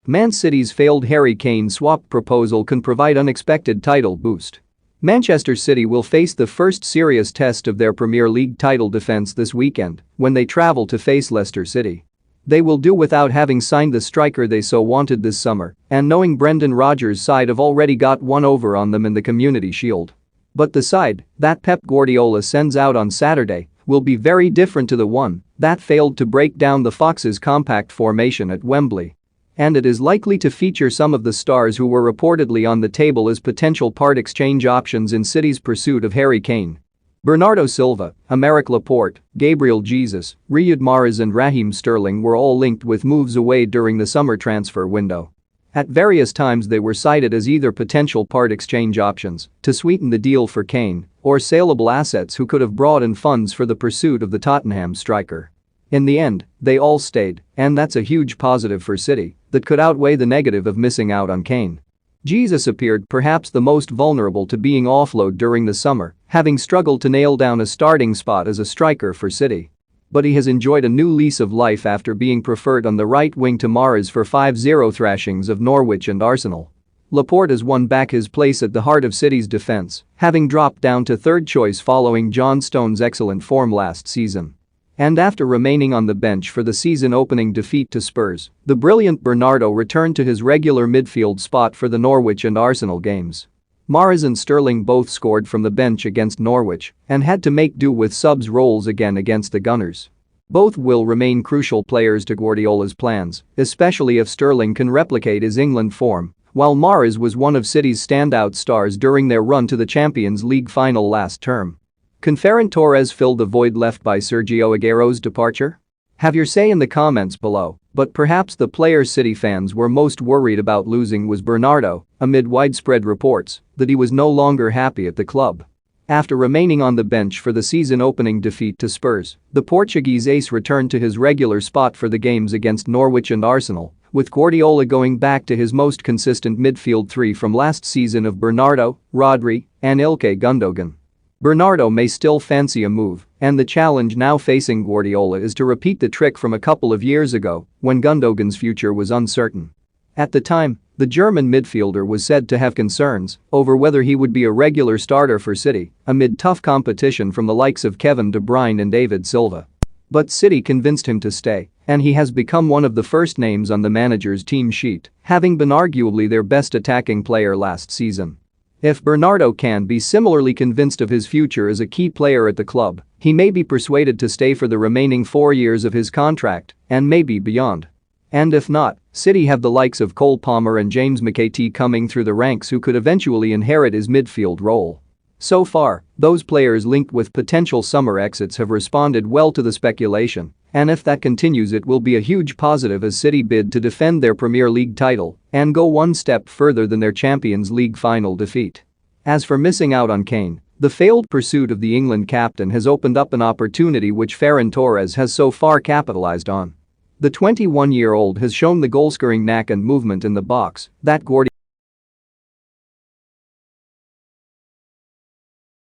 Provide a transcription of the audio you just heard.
Man City's failed Harry Kane swap proposal can provide unexpected title boost. Manchester City will face the first serious test of their Premier League title defence this weekend when they travel to face Leicester City. They will do without having signed the striker they so wanted this summer and knowing Brendan Rodgers' side have already got one over on them in the Community Shield. But the side that Pep Guardiola sends out on Saturday will be very different to the one that failed to break down the Foxes' compact formation at Wembley. And it is likely to feature some of the stars who were reportedly on the table as potential part exchange options in City's pursuit of Harry Kane. Bernardo Silva, Aymeric Laporte, Gabriel Jesus, Riyad Mahrez and Raheem Sterling were all linked with moves away during the summer transfer window. At various times they were cited as either potential part exchange options to sweeten the deal for Kane or saleable assets who could have brought in funds for the pursuit of the Tottenham striker. In the end, they all stayed, and that's a huge positive for City that could outweigh the negative of missing out on Kane. Jesus appeared perhaps the most vulnerable to being offloaded during the summer, having struggled to nail down a starting spot as a striker for City. But he has enjoyed a new lease of life after being preferred on the right wing to Mahrez for 5-0 thrashings of Norwich and Arsenal. Laporte has won back his place at the heart of City's defence, having dropped down to third choice following John Stones' excellent form last season. And after remaining on the bench for the season-opening defeat to Spurs, the brilliant Bernardo returned to his regular midfield spot for the Norwich and Arsenal games. Mahrez and Sterling both scored from the bench against Norwich and had to make do with subs roles again against the Gunners. Both will remain crucial players to Guardiola's plans, especially if Sterling can replicate his England form, while Mahrez was one of City's standout stars during their run to the Champions League final last term. Can Ferran Torres fill the void left by Sergio Aguero's departure? Have your say in the comments below, but perhaps the player City fans were most worried about losing was Bernardo, amid widespread reports that he was no longer happy at the club. After remaining on the bench for the season-opening defeat to Spurs, the Portuguese ace returned to his regular spot for the games against Norwich and Arsenal, with Guardiola going back to his most consistent midfield three from last season of Bernardo, Rodri, and Ilkay Gundogan. Bernardo may still fancy a move, and the challenge now facing Guardiola is to repeat the trick from a couple of years ago when Gundogan's future was uncertain. At the time, the German midfielder was said to have concerns over whether he would be a regular starter for City amid tough competition from the likes of Kevin De Bruyne and David Silva. But City convinced him to stay, and he has become one of the first names on the manager's team sheet, having been arguably their best attacking player last season. If Bernardo can be similarly convinced of his future as a key player at the club, he may be persuaded to stay for the remaining 4 years of his contract and maybe beyond. And if not, City have the likes of Cole Palmer and James McAtee coming through the ranks who could eventually inherit his midfield role. So far, those players linked with potential summer exits have responded well to the speculation, and if that continues it will be a huge positive as City bid to defend their Premier League title and go one step further than their Champions League final defeat. As for missing out on Kane, the failed pursuit of the England captain has opened up an opportunity which Ferran Torres has so far capitalized on. The 21-year-old has shown the goal-scoring knack and movement in the box that Guardiola